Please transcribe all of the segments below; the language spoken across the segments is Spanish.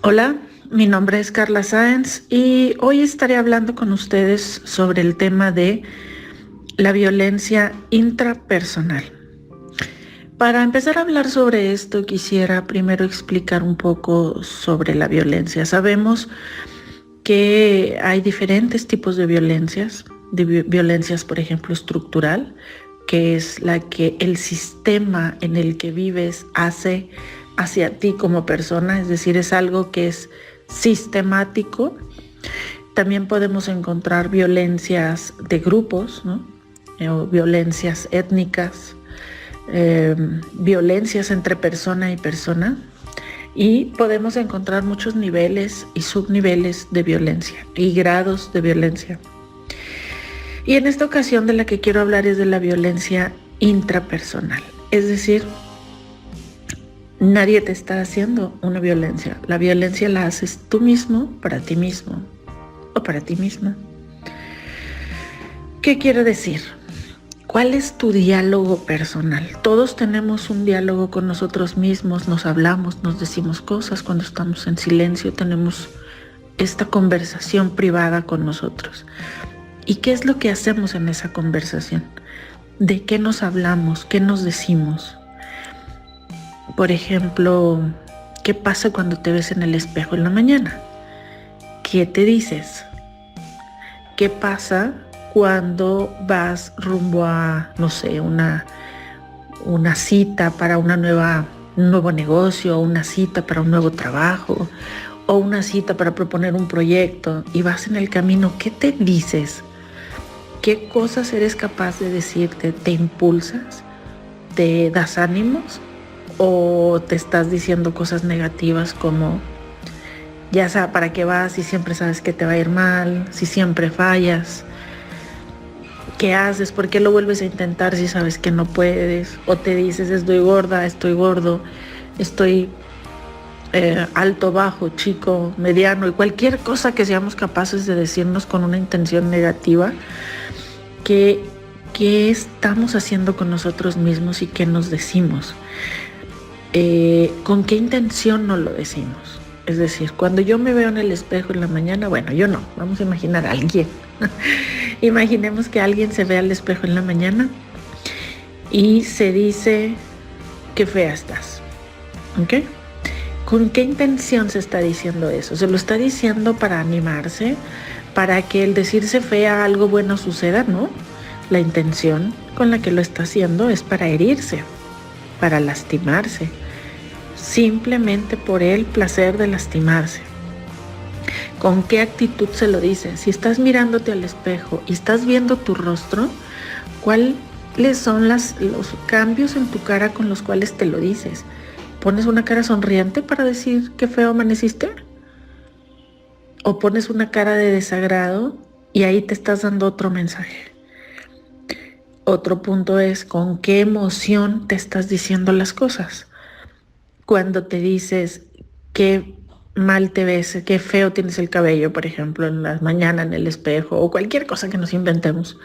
Hola, mi nombre es Carla Sáenz y hoy estaré hablando con ustedes sobre el tema de la violencia intrapersonal. Para empezar a hablar sobre esto, quisiera primero explicar un poco sobre la violencia. Sabemos que hay diferentes tipos de violencias, violencias, por ejemplo, estructural, que es la que el sistema en el que vives hace hacia ti como persona, es decir, es algo que es sistemático. También podemos encontrar violencias de grupos, ¿no? O violencias étnicas, violencias entre persona y persona, y podemos encontrar muchos niveles y subniveles de violencia y grados de violencia. Y en esta ocasión de la que quiero hablar es de la violencia intrapersonal, es decir, nadie te está haciendo una violencia. La violencia la haces tú mismo para ti mismo o para ti misma. ¿Qué quiero decir? ¿Cuál es tu diálogo personal? Todos tenemos un diálogo con nosotros mismos, nos hablamos, nos decimos cosas. Cuando estamos en silencio tenemos esta conversación privada con nosotros. ¿Y qué es lo que hacemos en esa conversación? ¿De qué nos hablamos? ¿Qué nos decimos? Por ejemplo, ¿qué pasa cuando te ves en el espejo en la mañana? ¿Qué te dices? ¿Qué pasa cuando vas rumbo a, no sé, una cita para un nuevo negocio, o una cita para un nuevo trabajo, o una cita para proponer un proyecto y vas en el camino? ¿Qué te dices? ¿Qué cosas eres capaz de decirte? ¿Te impulsas? ¿Te das ánimos? ¿O te estás diciendo cosas negativas como, ya sabes para qué vas si siempre sabes que te va a ir mal, si siempre fallas? ¿Qué haces? ¿Por qué lo vuelves a intentar si sabes que no puedes? O te dices, estoy gorda, estoy gordo, estoy alto, bajo, chico, mediano, y cualquier cosa que seamos capaces de decirnos con una intención negativa. ¿Qué estamos haciendo con nosotros mismos y qué nos decimos? ¿Con qué intención nos lo decimos? Es decir, cuando yo me veo en el espejo en la mañana, bueno, yo no, vamos a imaginar a alguien. Imaginemos que alguien se ve al espejo en la mañana y se dice, qué fea estás. ¿Ok? ¿Con qué intención se está diciendo eso? Se lo está diciendo para animarse, para que el decirse fea algo bueno suceda, ¿no? La intención con la que lo está haciendo es para herirse, para lastimarse, simplemente por el placer de lastimarse. ¿Con qué actitud se lo dice? Si estás mirándote al espejo y estás viendo tu rostro, ¿cuáles son los cambios en tu cara con los cuales te lo dices? ¿Pones una cara sonriente para decir qué feo amaneciste? ¿O pones una cara de desagrado y ahí te estás dando otro mensaje? Otro punto es con qué emoción te estás diciendo las cosas. Cuando te dices qué mal te ves, qué feo tienes el cabello, por ejemplo, en la mañana en el espejo, o cualquier cosa que nos inventemos.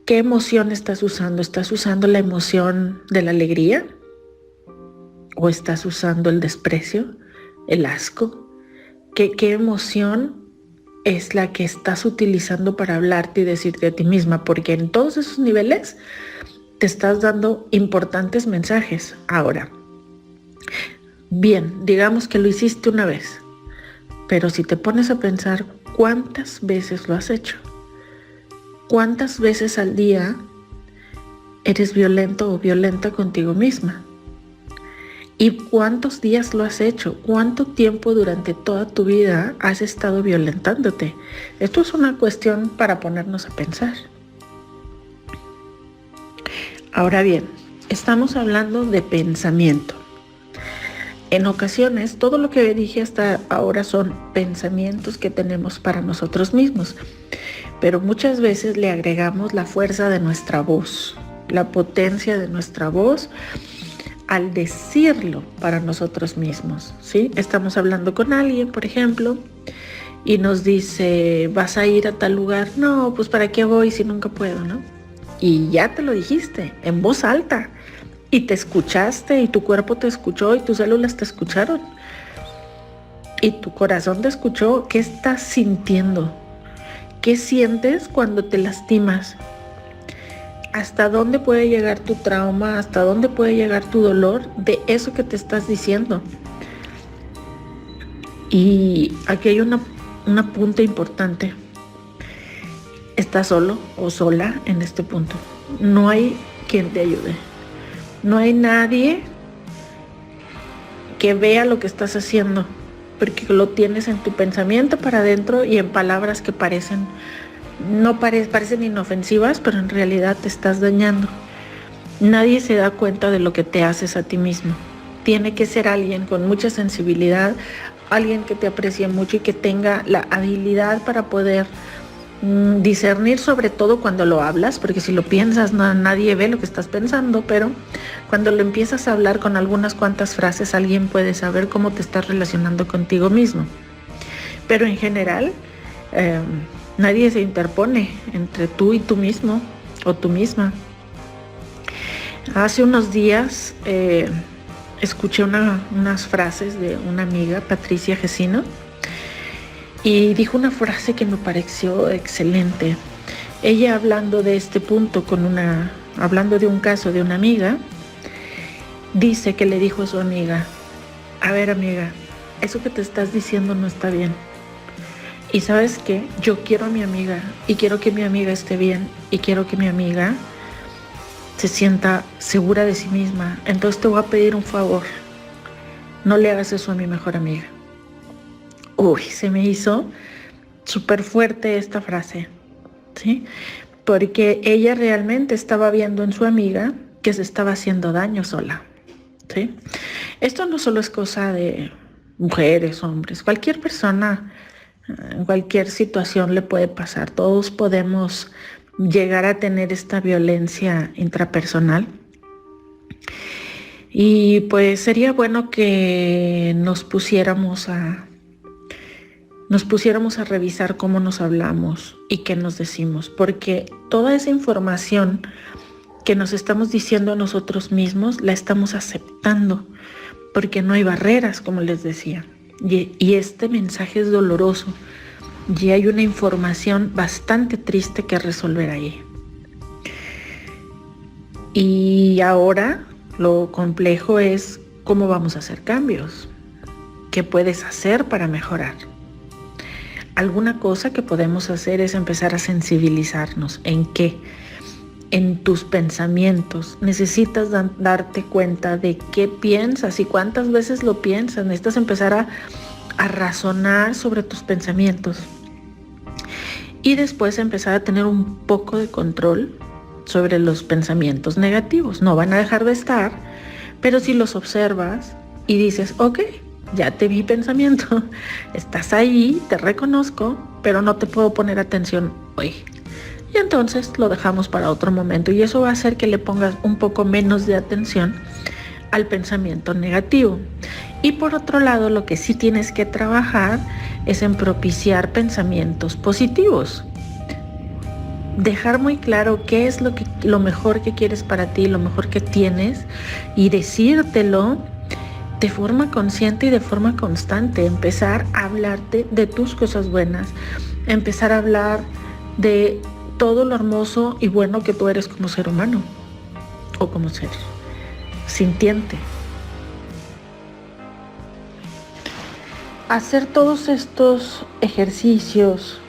¿Qué emoción estás usando? ¿Estás usando la emoción de la alegría? ¿O estás usando el desprecio, el asco? ¿Qué emoción es la que estás utilizando para hablarte y decirte a ti misma? Porque en todos esos niveles te estás dando importantes mensajes. Ahora, bien, digamos que lo hiciste una vez, pero si te pones a pensar, ¿cuántas veces lo has hecho? ¿Cuántas veces al día eres violento o violenta contigo misma? ¿Y cuántos días lo has hecho? ¿Cuánto tiempo durante toda tu vida has estado violentándote? Esto es una cuestión para ponernos a pensar. Ahora bien, estamos hablando de pensamiento. En ocasiones, todo lo que dije hasta ahora son pensamientos que tenemos para nosotros mismos, pero muchas veces le agregamos la fuerza de nuestra voz, la potencia de nuestra voz al decirlo para nosotros mismos, ¿sí? Estamos hablando con alguien, por ejemplo, y nos dice, ¿vas a ir a tal lugar? No, pues ¿para qué voy si nunca puedo, no? Y ya te lo dijiste en voz alta, y te escuchaste, y tu cuerpo te escuchó, y tus células te escucharon. y tu corazón te escuchó. ¿Qué estás sintiendo? ¿Qué sientes cuando te lastimas? ¿Hasta dónde puede llegar tu trauma? ¿Hasta dónde puede llegar tu dolor de eso que te estás diciendo? Y aquí hay un punto importante. Estás solo o sola en este punto. No hay quien te ayude. No hay nadie que vea lo que estás haciendo, porque lo tienes en tu pensamiento para adentro y en palabras que parecen inofensivas, pero en realidad te estás dañando. Nadie se da cuenta de lo que te haces a ti mismo. Tiene que ser alguien con mucha sensibilidad, alguien que te aprecie mucho y que tenga la habilidad para poder discernir, sobre todo cuando lo hablas, porque si lo piensas nadie ve lo que estás pensando, pero cuando lo empiezas a hablar con algunas cuantas frases, alguien puede saber cómo te estás relacionando contigo mismo. Pero en general, nadie se interpone entre tú y tú mismo o tú misma. Hace unos días escuché unas frases de una amiga, Patricia Gesino, y dijo una frase que me pareció excelente. Ella, hablando de este punto, hablando de un caso de una amiga, dice que le dijo a su amiga: a ver, amiga, eso que te estás diciendo no está bien. Y ¿sabes qué? Yo quiero a mi amiga y quiero que mi amiga esté bien y quiero que mi amiga se sienta segura de sí misma. Entonces te voy a pedir un favor. No le hagas eso a mi mejor amiga. Uy, se me hizo súper fuerte esta frase, ¿sí? Porque ella realmente estaba viendo en su amiga que se estaba haciendo daño sola, ¿sí? Esto no solo es cosa de mujeres, hombres, cualquier persona, en cualquier situación le puede pasar. Todos podemos llegar a tener esta violencia intrapersonal. Y pues sería bueno que nos pusiéramos a revisar cómo nos hablamos y qué nos decimos, porque toda esa información que nos estamos diciendo a nosotros mismos la estamos aceptando, porque no hay barreras, como les decía, y este mensaje es doloroso y hay una información bastante triste que resolver ahí. Y ahora lo complejo es cómo vamos a hacer cambios, qué puedes hacer para mejorar. Alguna cosa que podemos hacer es empezar a sensibilizarnos. ¿En qué? En tus pensamientos. Necesitas darte cuenta de qué piensas y cuántas veces lo piensas. Necesitas empezar a razonar sobre tus pensamientos. Y después empezar a tener un poco de control sobre los pensamientos negativos. No van a dejar de estar, pero si los observas y dices, ok, ya te vi pensamiento, estás ahí, te reconozco, pero no te puedo poner atención hoy. Y entonces lo dejamos para otro momento y eso va a hacer que le pongas un poco menos de atención al pensamiento negativo. Y por otro lado, lo que sí tienes que trabajar es en propiciar pensamientos positivos. Dejar muy claro qué es lo mejor que quieres para ti, lo mejor que tienes, y decírtelo de forma consciente y de forma constante. Empezar a hablarte de tus cosas buenas, empezar a hablar de todo lo hermoso y bueno que tú eres como ser humano o como ser sintiente. Hacer todos estos ejercicios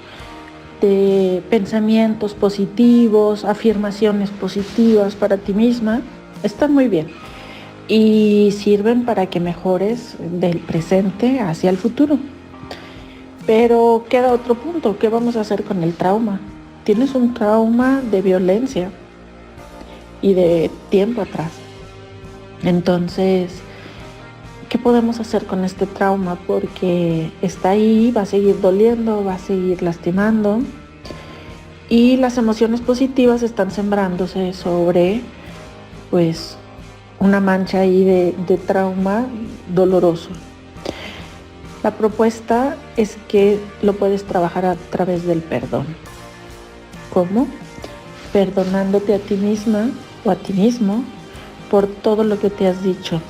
de pensamientos positivos, afirmaciones positivas para ti misma, están muy bien y sirven para que mejores del presente hacia el futuro. Pero queda otro punto: ¿qué vamos a hacer con el trauma? Tienes un trauma de violencia y de tiempo atrás. Entonces, ¿qué podemos hacer con este trauma? Porque está ahí, va a seguir doliendo, va a seguir lastimando, y las emociones positivas están sembrándose sobre, pues, una mancha ahí de trauma doloroso. La propuesta es que lo puedes trabajar a través del perdón. ¿Cómo? Perdonándote a ti misma o a ti mismo por todo lo que te has dicho,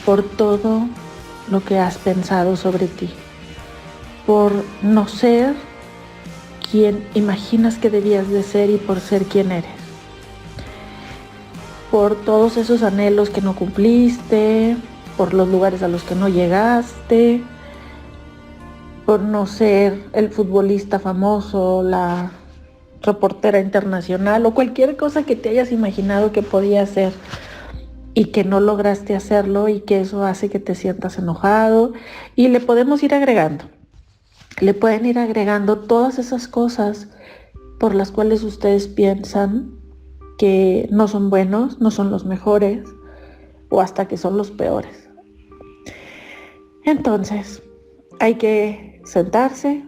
por todo lo que has pensado sobre ti, por no ser quien imaginas que debías de ser y por ser quien eres, por todos esos anhelos que no cumpliste, por los lugares a los que no llegaste, por no ser el futbolista famoso, la reportera internacional o cualquier cosa que te hayas imaginado que podías ser y que no lograste hacerlo, y que eso hace que te sientas enojado. Y le podemos ir agregando, le pueden ir agregando todas esas cosas por las cuales ustedes piensan que no son buenos, no son los mejores o hasta que son los peores. Entonces, hay que sentarse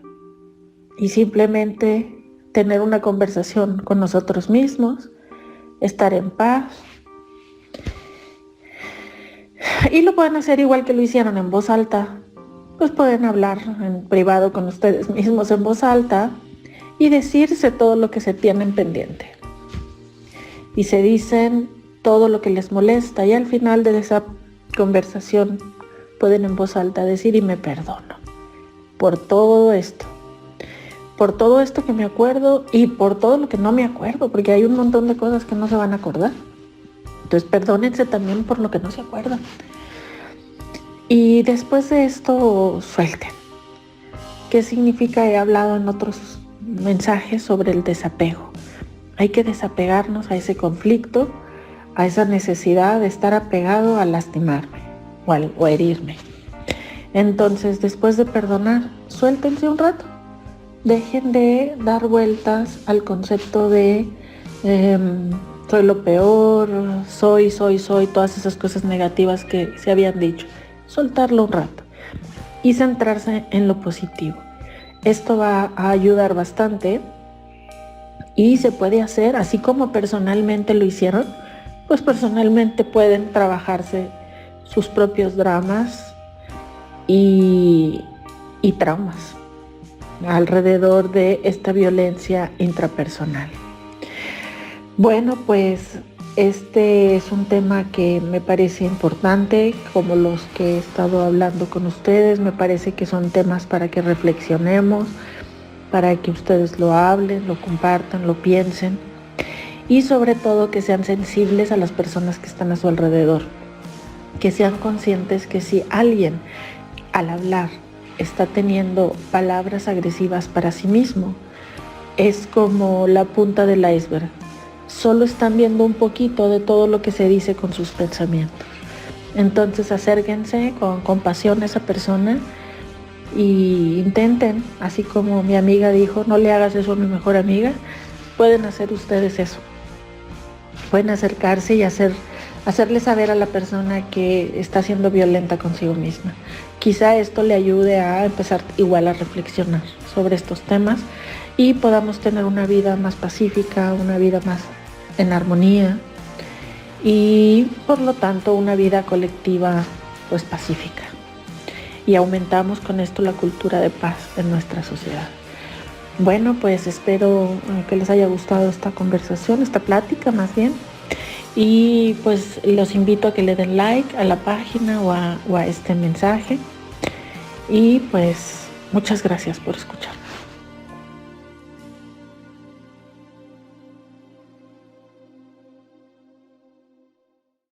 y simplemente tener una conversación con nosotros mismos, estar en paz. Y lo pueden hacer igual que lo hicieron en voz alta. Pues pueden hablar en privado con ustedes mismos en voz alta y decirse todo lo que se tienen pendiente. Y se dicen todo lo que les molesta, y al final de esa conversación pueden en voz alta decir: y me perdono por todo esto que me acuerdo y por todo lo que no me acuerdo, porque hay un montón de cosas que no se van a acordar. Entonces perdónense también por lo que no se acuerdan. Y después de esto, suelten. ¿Qué significa? He hablado en otros mensajes sobre el desapego. Hay que desapegarnos a ese conflicto, a esa necesidad de estar apegado a lastimarme o a herirme. Entonces, después de perdonar, suéltense un rato. Dejen de dar vueltas al concepto de soy lo peor, soy, todas esas cosas negativas que se habían dicho. Soltarlo un rato y centrarse en lo positivo. Esto va a ayudar bastante y se puede hacer así como personalmente lo hicieron. Pues personalmente pueden trabajarse sus propios dramas y traumas alrededor de esta violencia intrapersonal. Bueno, pues este es un tema que me parece importante, como los que he estado hablando con ustedes. Me parece que son temas para que reflexionemos, para que ustedes lo hablen, lo compartan, lo piensen, y sobre todo que sean sensibles a las personas que están a su alrededor, que sean conscientes que si alguien al hablar está teniendo palabras agresivas para sí mismo, es como la punta del iceberg. Solo están viendo un poquito de todo lo que se dice con sus pensamientos. Entonces acérquense con compasión a esa persona y intenten, así como mi amiga dijo, no le hagas eso a mi mejor amiga, pueden hacer ustedes eso. Pueden acercarse y hacerle saber a la persona que está siendo violenta consigo misma. Quizá esto le ayude a empezar igual a reflexionar sobre estos temas y podamos tener una vida más pacífica, una vida más en armonía y por lo tanto una vida colectiva pues pacífica. Y aumentamos con esto la cultura de paz en nuestra sociedad. Bueno, pues espero que les haya gustado esta conversación, esta plática más bien. Y pues los invito a que le den like a la página o a este mensaje. Y pues muchas gracias por escuchar.